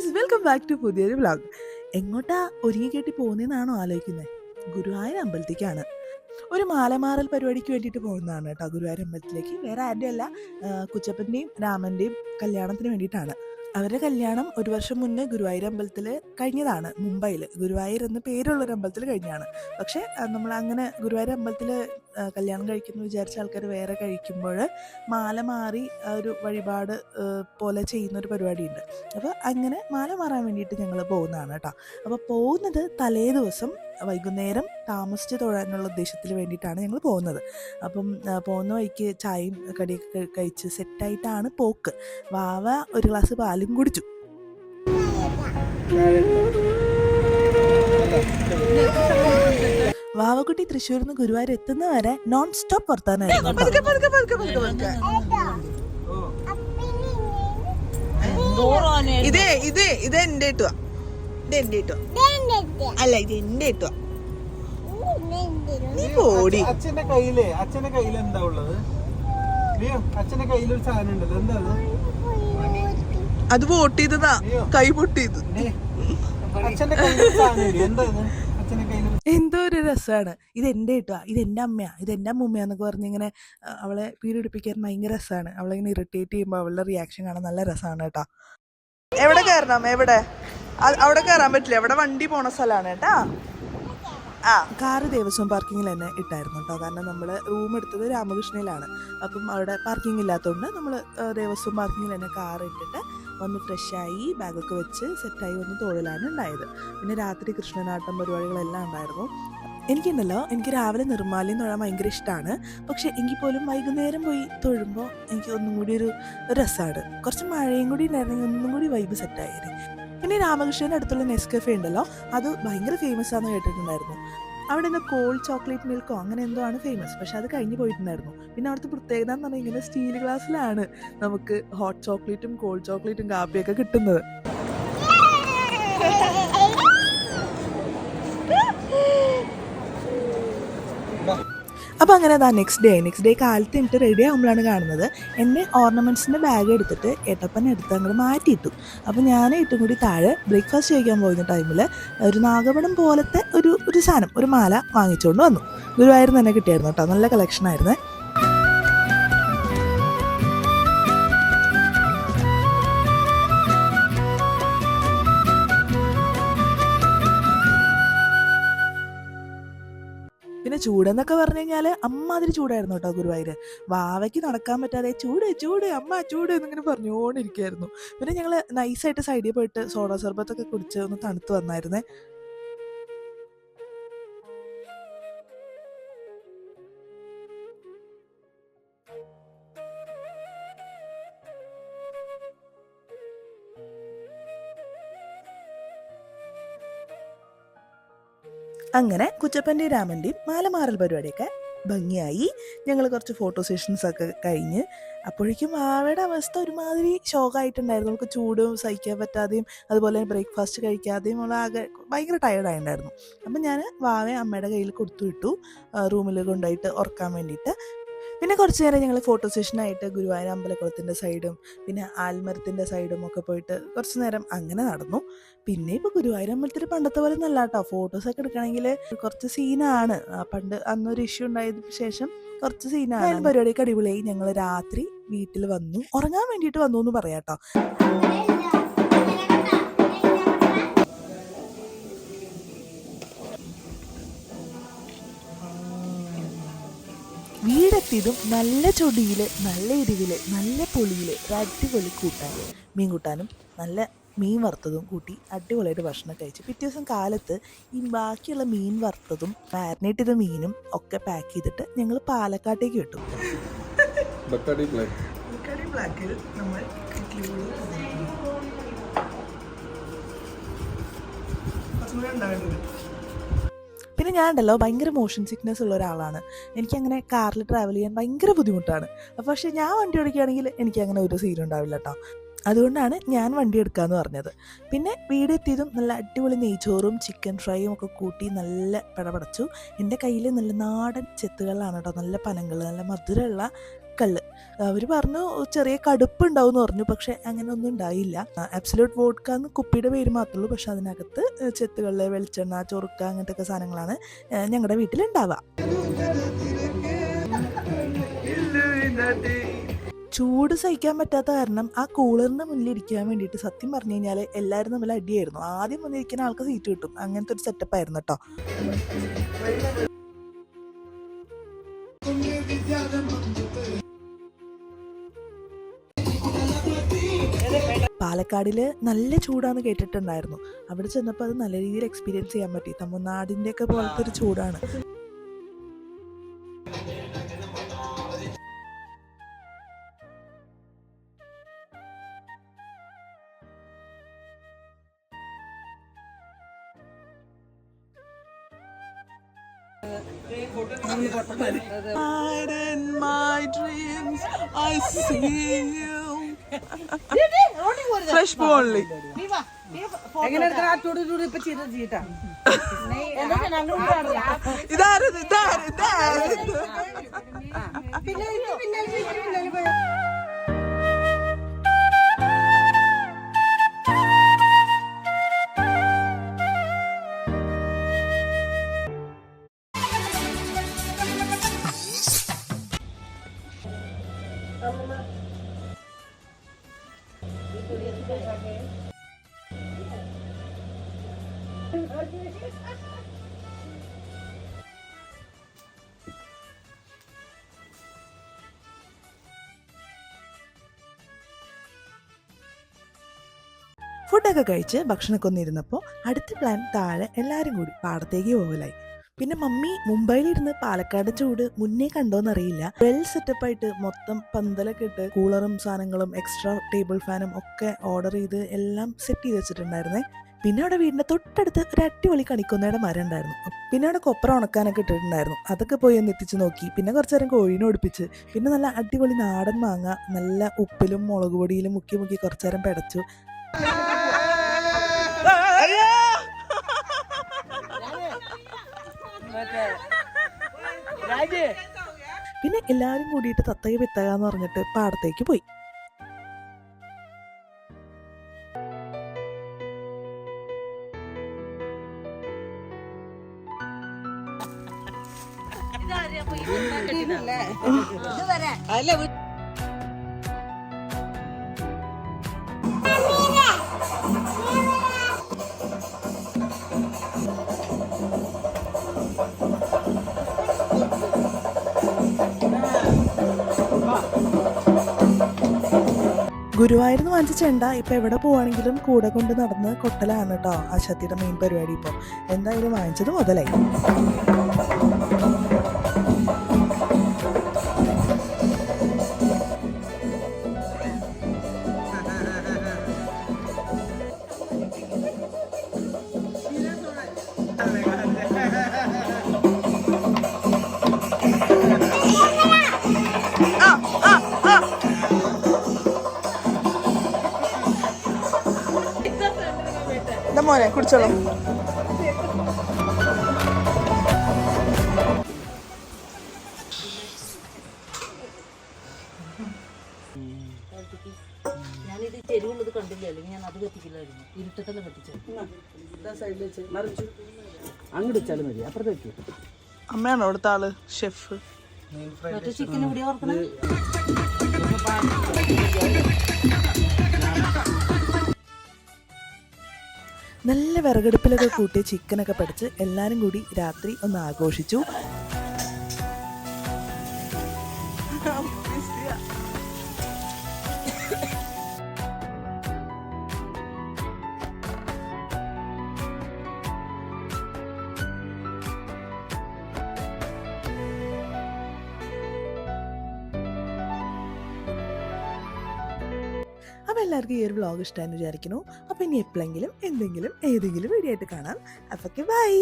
Guys, welcome back to പുതിയൊരു vlog. എങ്ങോട്ടാ ഒരുങ്ങി കെട്ടി പോകുന്നതെന്നാണോ ആലോചിക്കുന്നത്? ഗുരുവായൂർ അമ്പലത്തേക്കാണ്. ഒരു മാലമാറൽ പരിപാടിക്ക് വേണ്ടിയിട്ട് പോകുന്നതാണ് കേട്ടോ ഗുരുവായൂർ അമ്പലത്തിലേക്ക്. വേറെ ആരുടെയും അല്ല, കുച്ചപ്പൻ്റെയും രാമൻ്റെയും കല്യാണത്തിന് വേണ്ടിയിട്ടാണ്. അവരുടെ കല്യാണം ഒരു വർഷം മുന്നേ ഗുരുവായൂർ അമ്പലത്തിൽ കഴിഞ്ഞതാണ്. മുംബൈയിൽ ഗുരുവായൂർ എന്ന പേരുള്ളൊരു അമ്പലത്തിൽ കഴിഞ്ഞാണ്. പക്ഷേ നമ്മൾ അങ്ങനെ ഗുരുവായൂർ അമ്പലത്തിൽ കല്യാണം കഴിക്കുന്നു വിചാരിച്ച ആൾക്കാർ വേറെ കഴിക്കുമ്പോൾ മാല മാറി ഒരു വഴിപാട് പോലെ ചെയ്യുന്നൊരു പരിപാടിയുണ്ട്. അപ്പോൾ അങ്ങനെ മാല മാറാൻ വേണ്ടിയിട്ട് ഞങ്ങൾ പോകുന്നതാണ് കേട്ടോ. അപ്പോൾ പോകുന്നത് തലേ ദിവസം വൈകുന്നേരം താമസിച്ച് തൊഴാനുള്ള ഉദ്ദേശത്തിൽ വേണ്ടിയിട്ടാണ് ഞങ്ങൾ പോകുന്നത്. അപ്പം പോകുന്ന വഴിക്ക് ചായയും കടിയൊക്കെ കഴിച്ച് സെറ്റായിട്ടാണ് പോക്ക്. വാവ ഒരു ഗ്ലാസ് പാലും കുടിച്ചു. വാവക്കുട്ടി തൃശ്ശൂരിൽ നിന്ന് ഗുരുവായൂർ എത്തുന്ന വരെ നോൺ സ്റ്റോപ്പ് വർത്താനായിരുന്നു. ഇത് എന്റെ ഇട്ടുവാ, അല്ല ഇത് എന്റെ ഇട്ടുവാ. നീ പോടി. അച്ഛന്റെ കയ്യില് എന്താ ഉള്ളത്? അച്ഛന്റെ കയ്യിലൊരു സാധനം ഉണ്ടല്ലോ, എന്താ അത് വോട്ട് ചെയ്തതാ, കൈ പൊട്ടിയത്. അച്ഛന്റെ കയ്യിലൊരു സാധനം എന്താ ഇത്? അച്ഛന്റെ കയ്യിൽ എന്തോ ഒരു രസമാണ്. ഇത് എൻ്റെ ഇട്ടുവാ, ഇത് എൻ്റെ അമ്മയാ, ഇത് എൻ്റെ അമ്മൂമ്മയാന്നൊക്കെ പറഞ്ഞ് ഇങ്ങനെ അവളെ പീഡിപ്പിക്കാൻ ഭയങ്കര രസമാണ്. അവളെ ഇങ്ങനെ ഇറിറ്റേറ്റ് ചെയ്യുമ്പോൾ അവളുടെ റിയാക്ഷൻ കാണാൻ നല്ല രസമാണ് കേട്ടോ. എവിടെ കയറണം? എവിടെ? അവിടെ കയറാൻ പറ്റില്ല, അവിടെ വണ്ടി പോണ സ്ഥലമാണ് കേട്ടാ. കാറ് ദേവസ്വം പാർക്കിങ്ങിൽ തന്നെ ഇട്ടായിരുന്നു കേട്ടോ. കാരണം നമ്മൾ റൂം എടുത്തത് രാമകൃഷ്ണയിലാണ്. അപ്പം അവിടെ പാർക്കിംഗ് ഇല്ലാത്തതുകൊണ്ട് നമ്മൾ ദേവസ്വം പാർക്കിങ്ങിൽ തന്നെ കാർ ഇട്ടിട്ട് വന്ന് ഫ്രഷായി ബാഗൊക്കെ വെച്ച് സെറ്റായി വന്ന് തൊഴിലാണ് ഉണ്ടായത്. പിന്നെ രാത്രി കൃഷ്ണനാട്ടം പരിപാടികളെല്ലാം ഉണ്ടായിരുന്നു. എനിക്കുണ്ടല്ലോ, എനിക്ക് രാവിലെ നിർമ്മാല്യം തൊഴാൻ ഭയങ്കര ഇഷ്ടമാണ്. പക്ഷെ എങ്കിൽ പോലും വൈകുന്നേരം പോയി തൊഴുമ്പോൾ എനിക്ക് ഒന്നും കൂടി ഒരു രസമാണ്. കുറച്ച് മഴയും കൂടി ഉണ്ടായിരുന്നെങ്കിൽ ഒന്നും കൂടി വൈബ് സെറ്റായിരുന്നു. പിന്നെ രാമകൃഷ്ണൻ്റെ അടുത്തുള്ള നെസ്കഫേ ഉണ്ടല്ലോ, അത് ഭയങ്കര ഫേമസ് ആണെന്ന് കേട്ടിട്ടുണ്ടായിരുന്നു. അവിടെ നിന്ന് കോൾഡ് ചോക്ലേറ്റ് മിൽക്കോ അങ്ങനെ എന്തോ ആണ് ഫേമസ്. പക്ഷെ അത് കഴിഞ്ഞ് പോയിട്ടുണ്ടായിരുന്നു. പിന്നെ അവിടുത്തെ പ്രത്യേകത എന്ന് പറഞ്ഞാൽ ഇങ്ങനെ സ്റ്റീൽ ഗ്ലാസ്സിലാണ് നമുക്ക് ഹോട്ട് ചോക്ലേറ്റും കോൾഡ് ചോക്ലേറ്റും കാപ്പിയൊക്കെ കിട്ടുന്നത്. അപ്പോൾ അങ്ങനെ അതാ നെക്സ്റ്റ് ഡേ കാലത്ത് എന്നിട്ട് റെഡി ആകുമ്പോഴാണ് കാണുന്നത് എൻ്റെ ഓർണമെൻറ്റ്സിൻ്റെ ബാഗ് എടുത്തിട്ട് ഏട്ടപ്പനെ എടുത്ത് അങ്ങോട്ട് മാറ്റിയിട്ടു. അപ്പോൾ ഞാൻ ഏറ്റവും കൂടി താഴെ ബ്രേക്ക്ഫാസ്റ്റ് കഴിക്കാൻ പോകുന്ന ടൈമിൽ ഒരു നാഗപടം പോലത്തെ ഒരു സാധനം, ഒരു മാല വാങ്ങിച്ചുകൊണ്ട് വന്നു. ഗുരുവായൂർ തന്നെ കിട്ടിയായിരുന്നു കേട്ടോ, നല്ല കളക്ഷൻ ആയിരുന്നേ. പിന്നെ ചൂടെന്നൊക്കെ പറഞ്ഞു കഴിഞ്ഞാൽ അമ്മാതിരി ചൂടായിരുന്നു കേട്ടോ ഗുരുവായൂർ. വാവയ്ക്ക് നടക്കാൻ പറ്റാതെ ചൂട് അമ്മ ചൂട് എന്നിങ്ങനെ പറഞ്ഞുകൊണ്ടിരിക്കുകയായിരുന്നു. പിന്നെ ഞങ്ങൾ നൈസായിട്ട് സൈഡിൽ പോയിട്ട് സോഡ സർബത്തൊക്കെ കുടിച്ച് ഒന്ന് തണുത്ത് വന്നായിരുന്നേ. അങ്ങനെ കുച്ചപ്പൻ്റെയും രാമൻ്റെയും മാലമാറൽ പരിപാടിയൊക്കെ ഭംഗിയായി. ഞങ്ങൾ കുറച്ച് ഫോട്ടോ സെഷൻസൊക്കെ കഴിഞ്ഞ് അപ്പോഴേക്കും വാവയുടെ അവസ്ഥ ഒരുമാതിരി ഷോക്കായിട്ടുണ്ടായിരുന്നു. നമുക്ക് ചൂടും സഹിക്കാൻ പറ്റാതെയും അതുപോലെ ബ്രേക്ക്ഫാസ്റ്റ് കഴിക്കാതെയും ഉള്ള ആകെ ഭയങ്കര ടയർഡായിട്ടുണ്ടായിരുന്നു. അപ്പം ഞാൻ വാവയെ അമ്മയുടെ കയ്യിൽ കൊടുത്തു വിട്ടു, റൂമിൽ കൊണ്ടുപോയിട്ട് ഉറക്കാൻ വേണ്ടിയിട്ട്. പിന്നെ കുറച്ച് നേരം ഞങ്ങൾ ഫോട്ടോ സെഷനായിട്ട് ഗുരുവായൂർ അമ്പലക്കുളത്തിൻ്റെ സൈഡും പിന്നെ ആൽമരത്തിൻ്റെ സൈഡും ഒക്കെ പോയിട്ട് കുറച്ച് നേരം അങ്ങനെ നടന്നു. പിന്നെ ഇപ്പോൾ ഗുരുവായൂർ അമ്പലത്തിൽ പണ്ടത്തെ പോലെ നല്ല കേട്ടോ, ഫോട്ടോസൊക്കെ എടുക്കണമെങ്കിൽ കുറച്ച് സീനാണ്. പണ്ട് അന്നൊരു ഇഷ്യൂ ഉണ്ടായതിനു ശേഷം കുറച്ച് സീനാണ്. പരിപാടിയൊക്കെ അടിപൊളിയായി. ഞങ്ങൾ രാത്രി വീട്ടിൽ വന്നു, ഉറങ്ങാൻ വേണ്ടിയിട്ട് വന്നു എന്ന് പറയാം കേട്ടോ. വീടെത്തിയതും നല്ല ചൊടിയിൽ, നല്ല എരിവിൽ, നല്ല പൊളിയിൽ ഒരു അടിപൊളി മീൻ കൂട്ടാനും നല്ല മീൻ വറുത്തതും കൂട്ടി അടിപൊളിയായിട്ട് ഭക്ഷണം കഴിച്ചു. പിറ്റേ ദിവസം കാലത്ത് ഈ ബാക്കിയുള്ള മീൻ വറുത്തതും മാരിനേറ്റ് ചെയ്ത മീനും ഒക്കെ പാക്ക് ചെയ്തിട്ട് ഞങ്ങൾ പാലക്കാട്ടേക്ക് വിട്ടു. ബ്ലാക്കിൽ നമ്മൾ പിന്നെ ഞാൻ ഉണ്ടല്ലോ ഭയങ്കര മോഷൻ സിക്നെസ് ഉള്ള ഒരാളാണ്. എനിക്കങ്ങനെ കാറിൽ ട്രാവൽ ചെയ്യാൻ ഭയങ്കര ബുദ്ധിമുട്ടാണ്. പക്ഷേ ഞാൻ വണ്ടി ഓടിക്കുകയാണെങ്കിൽ എനിക്കങ്ങനെ ഒരു സീനും ഉണ്ടാവില്ല കേട്ടോ. അതുകൊണ്ടാണ് ഞാൻ വണ്ടി എടുക്കാമെന്ന് പറഞ്ഞത്. പിന്നെ വീടെത്തിയതും നല്ല അടിപൊളി നെയ്ച്ചോറും ചിക്കൻ ഫ്രൈയും ഒക്കെ കൂട്ടി നല്ല പടപടച്ചു. എൻ്റെ കയ്യിൽ നല്ല നാടൻ ചെത്തുകളാണ് കേട്ടോ, നല്ല പനങ്ങൾ, നല്ല മധുരമുള്ള കള്ള്. അവർ പറഞ്ഞു ചെറിയ കടുപ്പ് ഉണ്ടാവും എന്ന് പറഞ്ഞു, പക്ഷെ അങ്ങനെ ഒന്നും ഉണ്ടായില്ല. അബ്സല്യൂട്ട് വോഡ്ക എന്ന് കുപ്പിയുടെ പേര് മാത്രമേ ഉള്ളൂ, പക്ഷെ അതിനകത്ത് ചെത്തുകള്ള്, വെളിച്ചെണ്ണ, ചൊറുക്ക അങ്ങനത്തെ ഒക്കെ സാധനങ്ങളാണ് ഞങ്ങളുടെ വീട്ടിലുണ്ടാവുക. ചൂട് സഹിക്കാൻ പറ്റാത്ത കാരണം ആ കൂളറിന്റെ മുന്നിൽ ഇരിക്കാൻ വേണ്ടിയിട്ട് സത്യം പറഞ്ഞു കഴിഞ്ഞാൽ എല്ലാവരും തമ്മിൽ അടിയായിരുന്നു. ആദ്യം വന്നിരിക്കുന്ന ആൾക്ക് സീറ്റ് കിട്ടും, അങ്ങനത്തെ ഒരു സെറ്റപ്പ് ആയിരുന്നു കേട്ടോ. പാലക്കാടില് നല്ല ചൂടാന്ന് കേട്ടിട്ടുണ്ടായിരുന്നു. അവിടെ ചെന്നപ്പോൾ അത് നല്ല രീതിയിൽ എക്സ്പീരിയൻസ് ചെയ്യാൻ പറ്റി. തമിഴ്നാടിന്റെ ഒക്കെ പോലത്തെ ഒരു ചൂടാണ്. In my dreams I see you. Fresh only. ഇതാരത് ഫുഡൊക്കെ കഴിച്ച് ഭക്ഷണമൊക്കെ ഒന്നിരുന്നപ്പോൾ അടുത്ത പ്ലാൻ താഴെ എല്ലാവരും കൂടി പാടത്തേക്ക് പോകലായി. പിന്നെ മമ്മി മുംബൈയിലിരുന്ന് പാലക്കാട് ചൂട് മുന്നേ കണ്ടോന്നറിയില്ല. വെൽ സെറ്റപ്പായിട്ട് മൊത്തം പന്തലൊക്കെ ഇട്ട് കൂളറും സാധനങ്ങളും എക്സ്ട്രാ ടേബിൾ ഫാനും ഒക്കെ ഓർഡർ ചെയ്ത് എല്ലാം സെറ്റ് ചെയ്ത് വെച്ചിട്ടുണ്ടായിരുന്നേ. പിന്നെ അവിടെ വീടിൻ്റെ തൊട്ടടുത്ത് ഒരു അടിപൊളി കണിക്കൊന്നയുടെ മരം ഉണ്ടായിരുന്നു. പിന്നെ അവിടെ കൊപ്ര ഉണക്കാനൊക്കെ ഇട്ടിട്ടുണ്ടായിരുന്നു. അതൊക്കെ പോയി ഒന്ന് എത്തിച്ച് നോക്കി. പിന്നെ കുറച്ച് നേരം കോഴീനെ ഒടിപ്പിച്ച്, പിന്നെ നല്ല അടിപൊളി നാടൻ മാങ്ങ നല്ല ഉപ്പിലും മുളക് പൊടിയിലും മുക്കി മുക്കി കുറച്ച് നേരം പിടച്ചു. പിന്നെ എല്ലാവരും കൂടിയിട്ട് തത്തക വിത്തക എന്ന് പറഞ്ഞിട്ട് പാടത്തേക്ക് പോയി. ഗുരുവായൂർന്ന് വാങ്ങിച്ച ചെണ്ട ഇപ്പം എവിടെ പോവാണെങ്കിലും കൂടെ കൊണ്ട് നടന്ന് കൊട്ടലാണ് കേട്ടോ ആശാത്തിയുടെ മെയിൻ പരിപാടി. ഇപ്പോൾ എന്തായാലും വാങ്ങിച്ചത് മുതലായി. മോനെ കുടിച്ചോളൂ. ഞാനിത് ചെരുവുള്ളത് കണ്ടില്ല, അല്ലെങ്കിൽ ഞാൻ അത് കത്തിക്കില്ലായിരുന്നു. ഇരുട്ടത്തെല്ലാം കത്തിച്ചു അങ്ങോട്ട് വെച്ചാലും മതി. അപ്പുറത്തേക്ക് അമ്മയാണോ അവിടുത്തെ ആള് ഷെഫ്? മറ്റേ ചിക്കൻ ഇവിടെ ഓർക്കണം. നല്ല വിറകടുപ്പിലൊക്കെ കൂട്ടി ചിക്കനൊക്കെ പഠിച്ച് എല്ലാവരും കൂടി രാത്രി ഒന്ന് ആഘോഷിച്ചു. അപ്പോൾ എല്ലാവർക്കും ഈ ഒരു വ്ളോഗ് ഇഷ്ടമായെന്ന് വിചാരിക്കുന്നു. അപ്പോൾ ഇനി എപ്പോഴെങ്കിലും എന്തെങ്കിലും ഏതെങ്കിലും വീഡിയോ ആയിട്ട് കാണാം. അപ്പോൾ ബൈ.